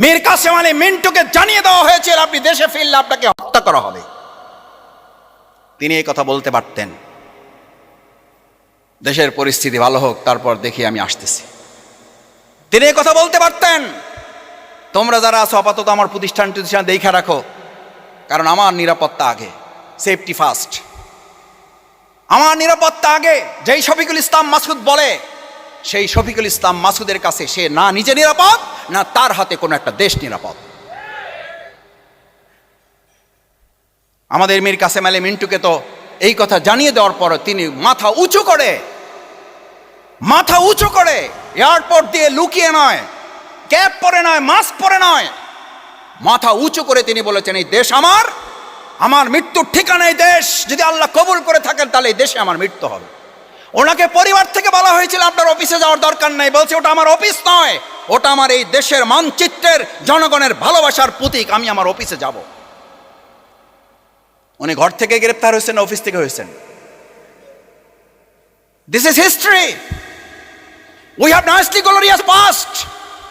মীর কাসেম আলী মিন্টুকে জানিয়ে দেওয়া হয়েছিল আপনি দেশে ফিরলে আপনাকে হত্যা করা হবে। তিনি এই কথা বলতে পারতেন, দেশের পরিস্থিতি ভালো হোক তারপর দেখি আমি আসতেছি। তিনি এই কথা বলতে পারতেন, তোমরা যারা আছো আপাতত আমার প্রতিষ্ঠান দেখা রাখো, কারণ আমার নিরাপত্তা আগে, সেফটি ফার্স্ট, আমার নিরাপত্তা আগে। যেই শফিকুল ইসলাম মাসুদ বলে, সেই শফিকুল ইসলাম মাসুদের কাছে সে না নিজে নিরাপদ, না তার হাতে কোনো একটা দেশ নিরাপদ। আমাদের মীর কাসেম আলী মিন্টুকে তো এই কথা জানিয়ে দেওয়ার পর তিনি মাথা উঁচু করে এয়ারপোর্ট দিয়ে লুকিয়ে নয়, ক্যাপ পরে নয়, মাস্ক পরে নয়, মাথা উঁচু করে তিনি বলেছেন এই দেশ আমার, আমার মৃত্যুর ঠিকানা এই দেশ, যদি আল্লাহ কবুল করে থাকেন তাহলে এই দেশে আমার মৃত্যু হবে। ওনাকে পরিবার থেকে বলা হয়েছিল আপনার অফিসে যাওয়ার দরকার নাই, বলছে ওটা আমার অফিস নয়, ওটা আমার এই দেশের মানচিত্রের জনগণের ভালোবাসার প্রতীক, আমি আমার অফিসে যাব। উনি ঘর থেকে গ্রেফতার হয়েছেন, অফিস থেকে হয়েছেন। This is history, we have nicely glorious past.